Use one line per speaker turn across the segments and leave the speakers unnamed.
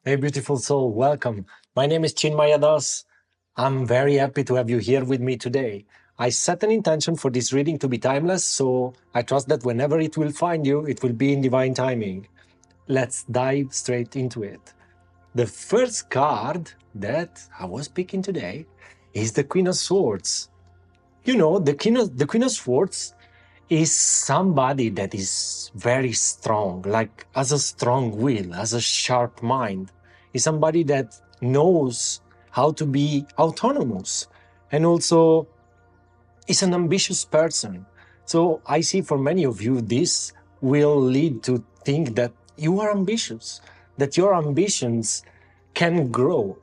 Hey, beautiful soul, welcome. My name is Chinmaya Das. I'm very happy to have you here with me today. I set an intention for this reading to be timeless, so I trust that whenever it will find you, it will be in divine timing. Let's dive straight into it. The first card that I was picking today is the Queen of Swords. You know, the Queen of Swords is somebody that is very strong, like has a strong will, has a sharp mind, is somebody that knows how to be autonomous and also is an ambitious person. So I see for many of you, this will lead to think that you are ambitious, that your ambitions can grow,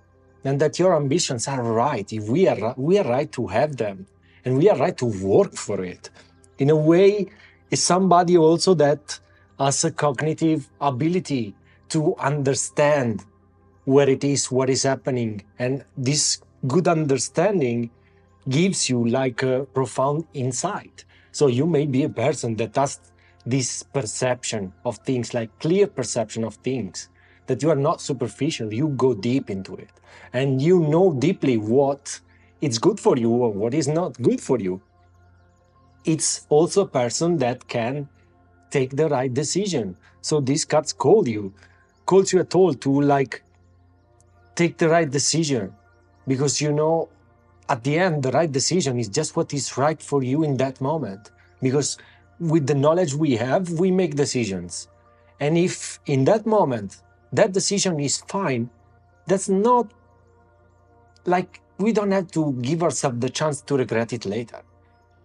and that your ambitions are right. If we are right to have them, and we are right to work for it. In a way, is somebody also that has a cognitive ability to understand where it is, what is happening, and this good understanding gives you like a profound insight. So you may be a person that has this perception of things, like clear perception of things, that you are not superficial, you go deep into it. And you know deeply what is good for you or what is not good for you. It's also a person that can take the right decision. So these cards calls you at all to like take the right decision, because you know at the end, the right decision is just what is right for you in that moment. Because with the knowledge we have, we make decisions. And if in that moment that decision is fine, that's not like we don't have to give ourselves the chance to regret it later.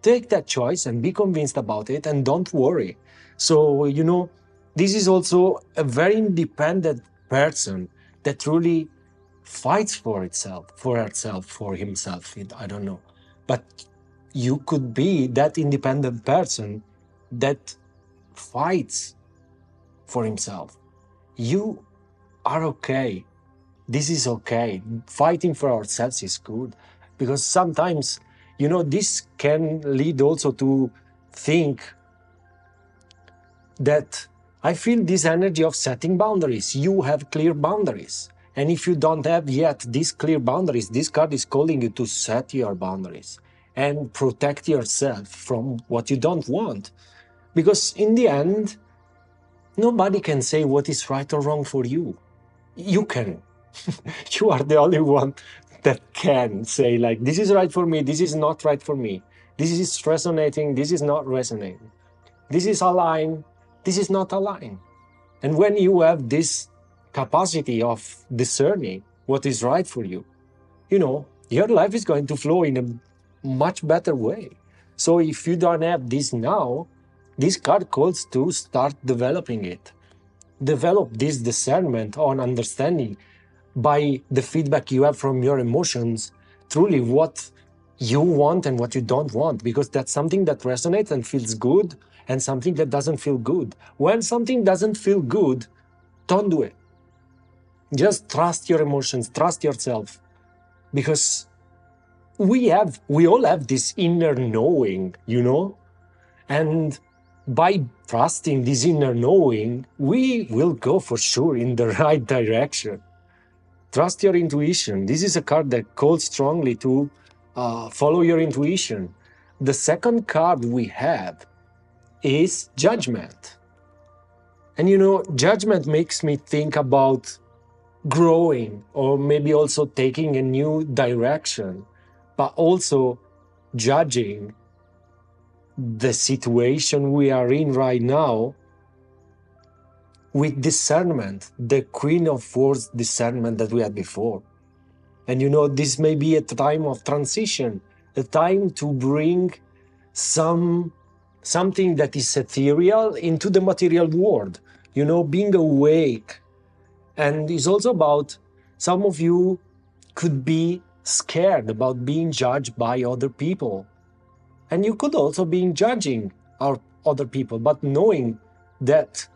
Take that choice and be convinced about it and don't worry. So, you know, this is also a very independent person that truly fights for itself, for herself, for himself. I don't know. But you could be that independent person that fights for himself. You are okay. This is okay. Fighting for ourselves is good, because sometimes, you know, this can lead also to think that I feel this energy of setting boundaries. You have clear boundaries. And if you don't have yet these clear boundaries, this card is calling you to set your boundaries and protect yourself from what you don't want. Because in the end, nobody can say what is right or wrong for you. You can. You are the only one that can say, like, this is right for me, this is not right for me. This is resonating, this is not resonating. This is aligned, this is not aligned. And when you have this capacity of discerning what is right for you, you know, your life is going to flow in a much better way. So if you don't have this now, this card calls to start developing it. Develop this discernment on understanding by the feedback you have from your emotions, truly what you want and what you don't want, because that's something that resonates and feels good, and something that doesn't feel good. When something doesn't feel good, don't do it. Just trust your emotions, trust yourself, because we all have this inner knowing, you know, and by trusting this inner knowing, we will go for sure in the right direction. Trust your intuition. This is a card that calls strongly to follow your intuition. The second card we have is Judgment. And you know, Judgment makes me think about growing, or maybe also taking a new direction, but also judging the situation we are in right now with discernment, the Queen of Swords discernment that we had before. And you know, this may be a time of transition, a time to bring something that is ethereal into the material world, you know, being awake. And it's also about, some of you could be scared about being judged by other people. And you could also be judging other people, but knowing that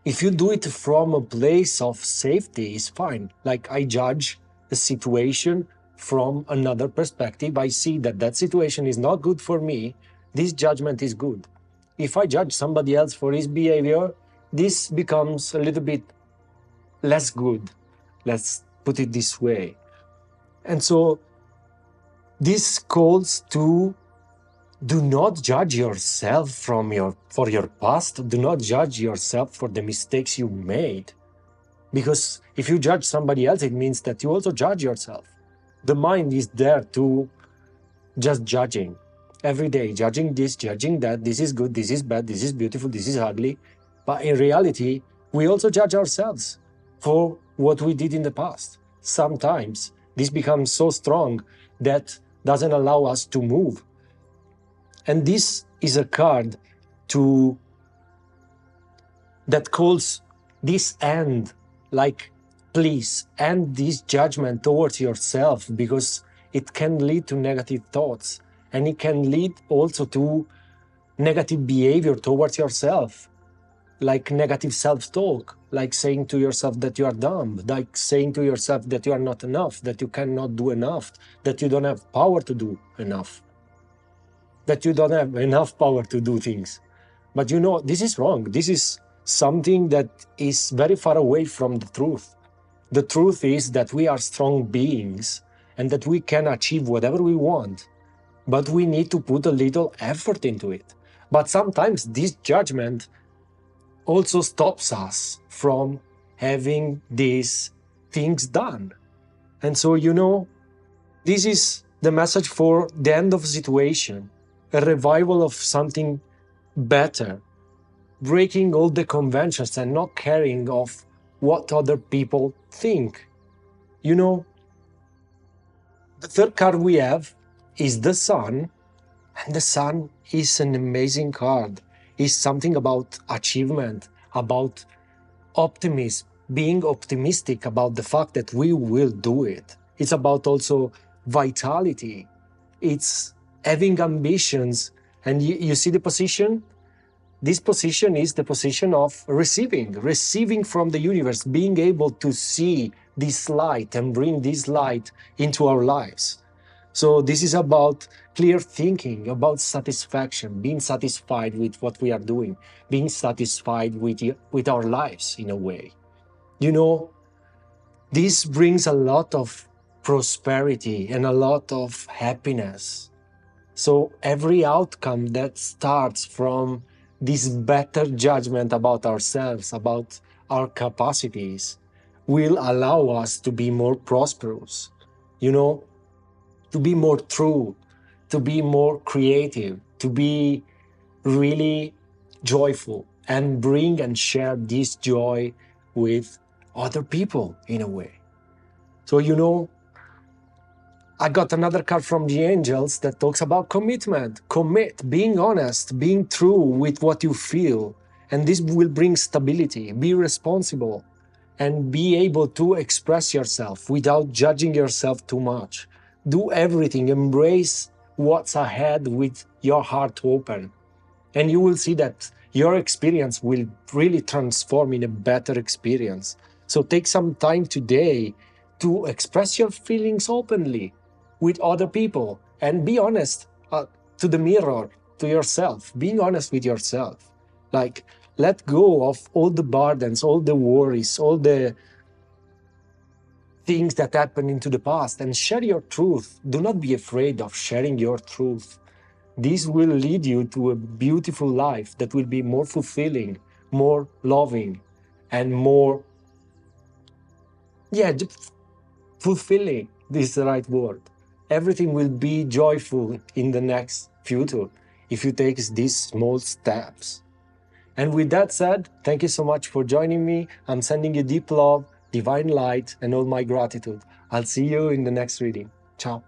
if you do it from a place of safety, is fine. Like, I judge a situation from another perspective. I see that that situation is not good for me. This judgment is good. If I judge somebody else for his behavior, this becomes a little bit less good. Let's put it this way. And so this calls to do not judge yourself for your past. Do not judge yourself for the mistakes you made. Because if you judge somebody else, it means that you also judge yourself. The mind is there to just judging every day, judging this, judging that, this is good, this is bad, this is beautiful, this is ugly. But in reality, we also judge ourselves for what we did in the past. Sometimes this becomes so strong that doesn't allow us to move. And this is a card that calls this end, like, please end this judgment towards yourself, because it can lead to negative thoughts, and it can lead also to negative behavior towards yourself, like negative self-talk, like saying to yourself that you are dumb, like saying to yourself that you are not enough, that you cannot do enough, that you don't have power to do enough, that you don't have enough power to do things. But you know, this is wrong. This is something that is very far away from the truth. The truth is that we are strong beings and that we can achieve whatever we want, but we need to put a little effort into it. But sometimes this judgment also stops us from having these things done. And so, you know, this is the message for the end of a situation, a revival of something better, breaking all the conventions and not caring of what other people think. You know, the third card we have is the Sun, and the Sun is an amazing card. It's something about achievement, about optimism, being optimistic about the fact that we will do it. It's about also vitality. It's having ambitions. And you see the position? This position is the position of receiving from the universe, being able to see this light and bring this light into our lives. So this is about clear thinking, about satisfaction, being satisfied with what we are doing, being satisfied with our lives in a way. You know, this brings a lot of prosperity and a lot of happiness. So every outcome that starts from this better judgment about ourselves, about our capacities, will allow us to be more prosperous, you know, to be more true, to be more creative, to be really joyful, and bring and share this joy with other people in a way. So, you know, I got another card from the angels that talks about commitment. Commit, being honest, being true with what you feel. And this will bring stability. Be responsible and be able to express yourself without judging yourself too much. Do everything, embrace what's ahead with your heart open. And you will see that your experience will really transform in a better experience. So take some time today to express your feelings openly with other people and be honest to the mirror, to yourself, being honest with yourself. Like, let go of all the burdens, all the worries, all the things that happened into the past, and share your truth. Do not be afraid of sharing your truth. This will lead you to a beautiful life that will be more fulfilling, more loving, and more, fulfilling. This is the right word. Everything will be joyful in the next future if you take these small steps. And with that said, thank you so much for joining me. I'm sending you deep love, divine light, and all my gratitude. I'll see you in the next reading. Ciao.